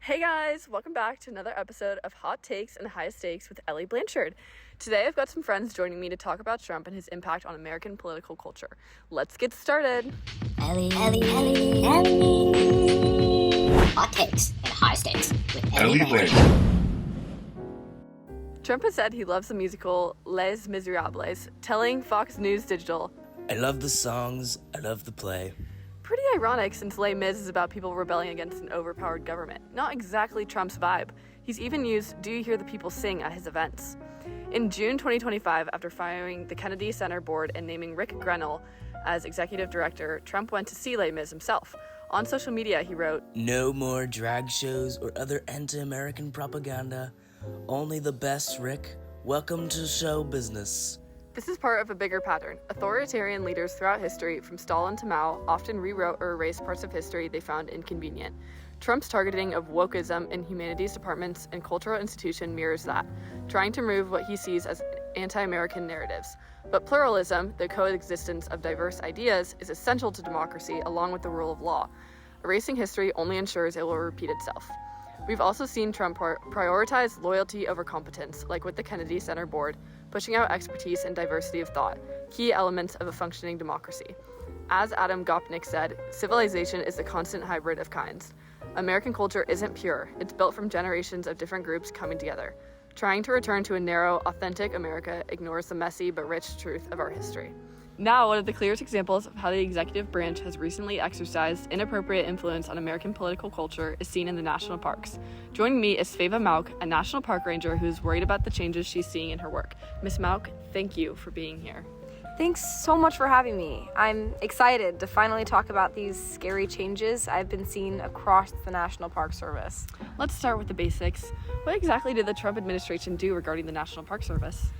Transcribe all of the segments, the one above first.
Hey guys, welcome back to another episode of Hot Takes and High Stakes with Ellie Blanchard. Today I've got some friends joining me to talk about Trump and his impact on American political culture. Let's get started. Ellie. Hot Takes and High Stakes with Ellie Blanchard. Trump has said he loves the musical Les Miserables, telling Fox News Digital, "I love the songs, I love the play." Pretty ironic since Les Mis is about people rebelling against an overpowered government. Not exactly Trump's vibe. He's even used "Do You Hear the People Sing" at his events. In June 2025, after firing the Kennedy Center board and naming Rick Grenell as executive director, Trump went to see Les Mis himself. On social media, he wrote, "No more drag shows or other anti-American propaganda. Only the best, Rick. Welcome to show business." This is part of a bigger pattern. Authoritarian leaders throughout history, from Stalin to Mao, often rewrote or erased parts of history they found inconvenient. Trump's targeting of wokeism in humanities departments and cultural institutions mirrors that, trying to remove what he sees as anti-American narratives. But pluralism, the coexistence of diverse ideas, is essential to democracy along with the rule of law. Erasing history only ensures it will repeat itself. We've also seen Trump prioritize loyalty over competence, like with the Kennedy Center board, pushing out expertise and diversity of thought, key elements of a functioning democracy. As Adam Gopnik said, civilization is a constant hybrid of kinds. American culture isn't pure. It's built from generations of different groups coming together. Trying to return to a narrow, authentic America ignores the messy but rich truth of our history. Now, one of the clearest examples of how the executive branch has recently exercised inappropriate influence on American political culture is seen in the national parks. Joining me is Sveva Mauch, a national park ranger who's worried about the changes she's seeing in her work. Ms. Mauch, thank you for being here. Thanks so much for having me. I'm excited to finally talk about these scary changes I've been seeing across the National Park Service. Let's start with the basics. What exactly did the Trump administration do regarding the National Park Service?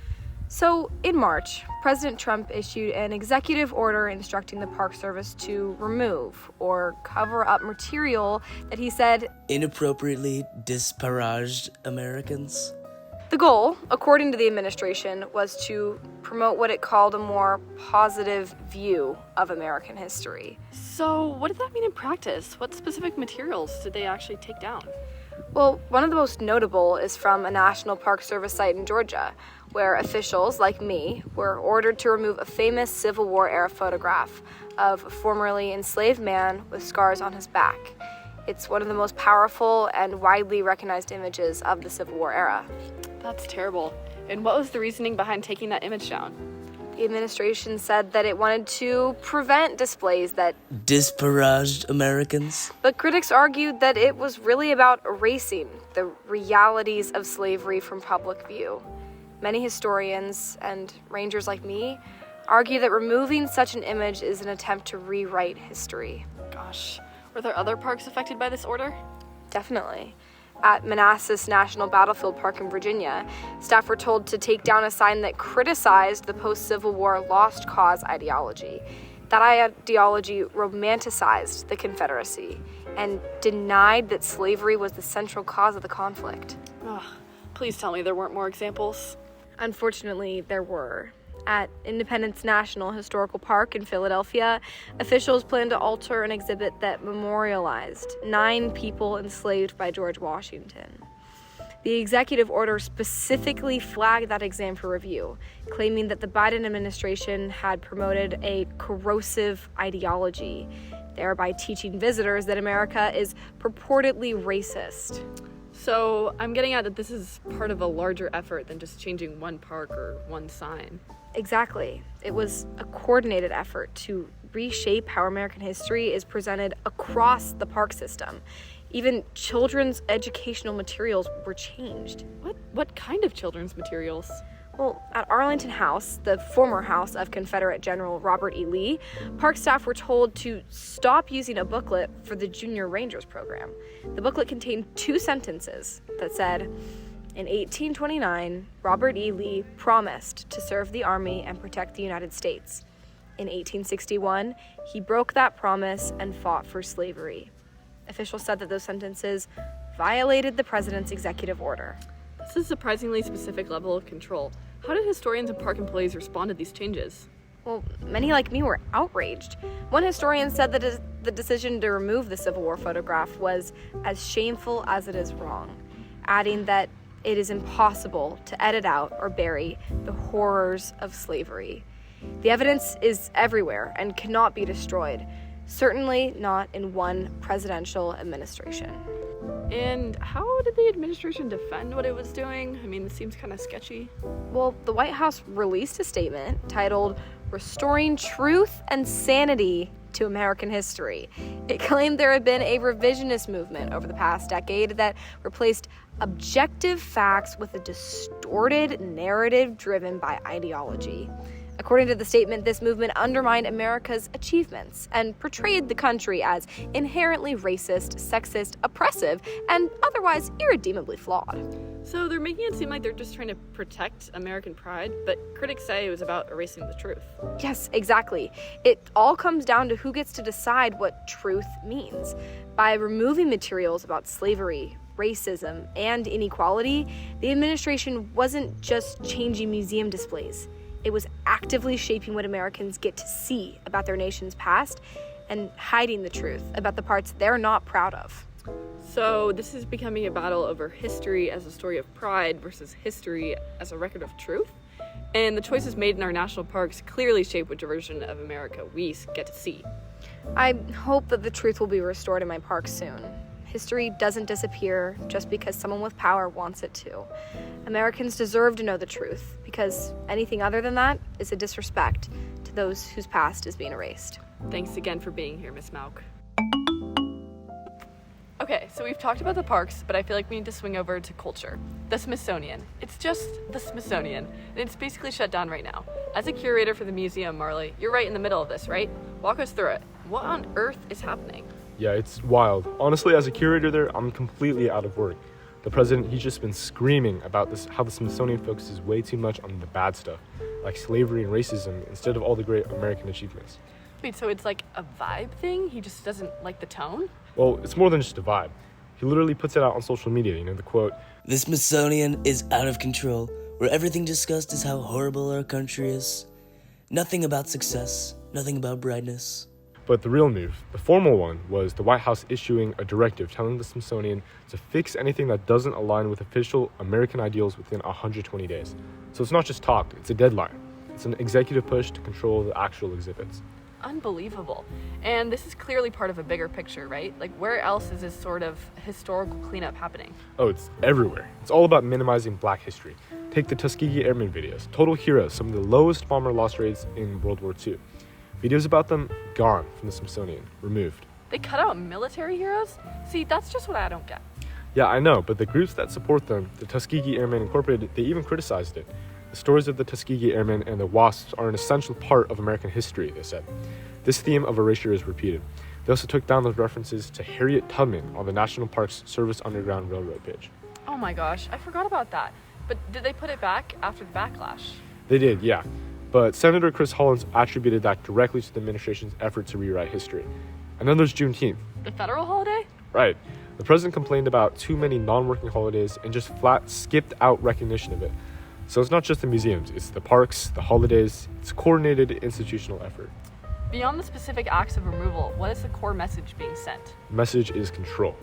So, in March, President Trump issued an executive order instructing the Park Service to remove or cover up material that he said inappropriately disparaged Americans. The goal, according to the administration, was to promote what it called a more positive view of American history. So, what did that mean in practice? What specific materials did they actually take down? Well, one of the most notable is from a National Park Service site in Georgia, where officials, like me, were ordered to remove a famous Civil War-era photograph of a formerly enslaved man with scars on his back. It's one of the most powerful and widely recognized images of the Civil War era. That's terrible. And what was the reasoning behind taking that image down? The administration said that it wanted to prevent displays that disparaged Americans. But critics argued that it was really about erasing the realities of slavery from public view. Many historians and rangers like me argue that removing such an image is an attempt to rewrite history. Gosh, were there other parks affected by this order? Definitely. At Manassas National Battlefield Park in Virginia, staff were told to take down a sign that criticized the post-Civil War lost cause ideology. That ideology romanticized the Confederacy and denied that slavery was the central cause of the conflict. Ugh, please tell me there weren't more examples. Unfortunately, there were. At Independence National Historical Park in Philadelphia, officials planned to alter an exhibit that memorialized 9 people enslaved by George Washington. The executive order specifically flagged that exam for review, claiming that the Biden administration had promoted a corrosive ideology, thereby teaching visitors that America is purportedly racist. So I'm getting at that this is part of a larger effort than just changing one park or one sign. Exactly. It was a coordinated effort to reshape how American history is presented across the park system. Even children's educational materials were changed. What kind of children's materials? Well, at Arlington House, the former house of Confederate General Robert E. Lee, park staff were told to stop using a booklet for the Junior Rangers program. The booklet contained 2 sentences that said, "In 1829, Robert E. Lee promised to serve the Army and protect the United States. In 1861, he broke that promise and fought for slavery." Officials said that those sentences violated the president's executive order. This is a surprisingly specific level of control. How did historians and park employees respond to these changes? Well, many like me were outraged. One historian said that the decision to remove the Civil War photograph was as shameful as it is wrong, adding that it is impossible to edit out or bury the horrors of slavery. The evidence is everywhere and cannot be destroyed, certainly not in one presidential administration. And how did the administration defend what it was doing? I mean, it seems kind of sketchy. Well, the White House released a statement titled "Restoring Truth and Sanity to American History." It claimed there had been a revisionist movement over the past decade that replaced objective facts with a distorted narrative driven by ideology. According to the statement, this movement undermined America's achievements and portrayed the country as inherently racist, sexist, oppressive, and otherwise irredeemably flawed. So they're making it seem like they're just trying to protect American pride, but critics say it was about erasing the truth. Yes, exactly. It all comes down to who gets to decide what truth means. By removing materials about slavery, racism, and inequality, the administration wasn't just changing museum displays. It was actively shaping what Americans get to see about their nation's past and hiding the truth about the parts they're not proud of. So this is becoming a battle over history as a story of pride versus history as a record of truth. And the choices made in our national parks clearly shape which version of America we get to see. I hope that the truth will be restored in my park soon. History doesn't disappear just because someone with power wants it to. Americans deserve to know the truth, because anything other than that is a disrespect to those whose past is being erased. Thanks again for being here, Miss Mauch. Okay, so we've talked about the parks, but I feel like we need to swing over to culture. The Smithsonian. It's just the Smithsonian, and it's basically shut down right now. As a curator for the museum, Marley, you're right in the middle of this, right? Walk us through it. What on earth is happening? Yeah, it's wild. Honestly, as a curator there, I'm completely out of work. The president, he's just been screaming about this, how the Smithsonian focuses way too much on the bad stuff, like slavery and racism, instead of all the great American achievements. Wait, so it's like a vibe thing? He just doesn't like the tone? Well, it's more than just a vibe. He literally puts it out on social media, the quote, The Smithsonian is out of control, where everything discussed is how horrible our country is. Nothing about success, nothing about brightness. But the real move, the formal one, was the White House issuing a directive telling the Smithsonian to fix anything that doesn't align with official American ideals within 120 days. So it's not just talk, it's a deadline. It's an executive push to control the actual exhibits. Unbelievable. And this is clearly part of a bigger picture, right? Like, where else is this sort of historical cleanup happening? Oh, it's everywhere. It's all about minimizing Black history. Take the Tuskegee Airmen videos, total heroes, some of the lowest bomber loss rates in World War II. Videos about them, gone from the Smithsonian, removed. They cut out military heroes? See, that's just what I don't get. Yeah, I know, but the groups that support them, the Tuskegee Airmen Incorporated, they even criticized it. The stories of the Tuskegee Airmen and the WASPs are an essential part of American history, they said. This theme of erasure is repeated. They also took down those references to Harriet Tubman on the National Parks Service Underground Railroad page. Oh my gosh, I forgot about that. But did they put it back after the backlash? They did, yeah. But Senator Chris Hollins attributed that directly to the administration's effort to rewrite history. And then there's Juneteenth. The federal holiday? Right. The president complained about too many non-working holidays and just flat skipped out recognition of it. So it's not just the museums, it's the parks, the holidays, it's a coordinated institutional effort. Beyond the specific acts of removal, what is the core message being sent? The message is control.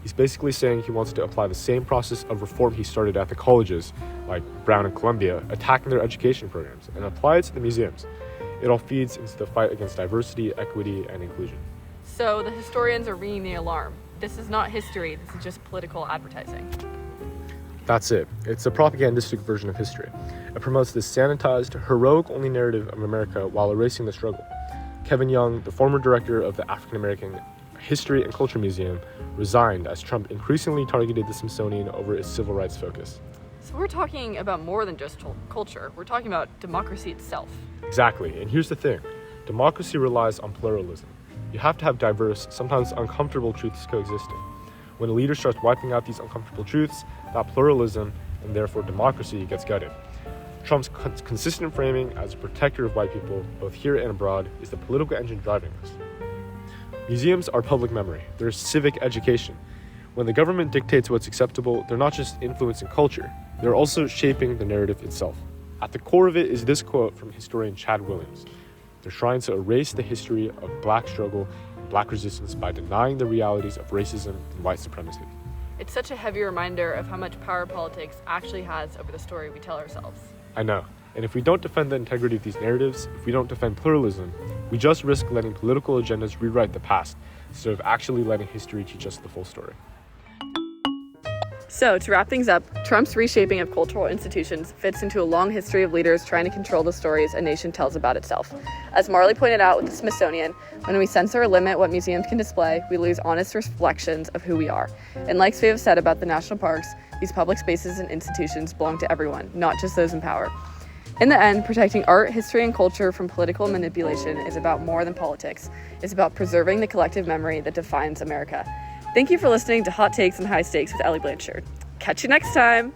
He's basically saying he wants to apply the same process of reform he started at the colleges, like Brown and Columbia, attacking their education programs, and apply it to the museums. It all feeds into the fight against diversity, equity, and inclusion. So the historians are ringing the alarm. This is not history, this is just political advertising. That's it. It's a propagandistic version of history. It promotes this sanitized, heroic-only narrative of America while erasing the struggle. Kevin Young, the former director of the African American History and Culture Museum, resigned as Trump increasingly targeted the Smithsonian over its civil rights focus. So we're talking about more than just culture. We're talking about democracy itself. Exactly, and here's the thing. Democracy relies on pluralism. You have to have diverse, sometimes uncomfortable truths coexisting. When a leader starts wiping out these uncomfortable truths, that pluralism, and therefore democracy, gets gutted. Trump's consistent framing as a protector of white people, both here and abroad, is the political engine driving this. Museums are public memory. They're civic education. When the government dictates what's acceptable, they're not just influencing culture, they're also shaping the narrative itself. At the core of it is this quote from historian Chad Williams. They're trying to erase the history of Black struggle and Black resistance by denying the realities of racism and white supremacy. It's such a heavy reminder of how much power politics actually has over the story we tell ourselves. I know. And if we don't defend the integrity of these narratives, if we don't defend pluralism, we just risk letting political agendas rewrite the past instead of actually letting history teach us the full story. So, to wrap things up, Trump's reshaping of cultural institutions fits into a long history of leaders trying to control the stories a nation tells about itself. As Marley pointed out with the Smithsonian, when we censor or limit what museums can display, we lose honest reflections of who we are. And like Sveva said about the national parks, these public spaces and institutions belong to everyone, not just those in power. In the end, protecting art, history, and culture from political manipulation is about more than politics. It's about preserving the collective memory that defines America. Thank you for listening to Hot Takes and High Stakes with Ellie Blanchard. Catch you next time!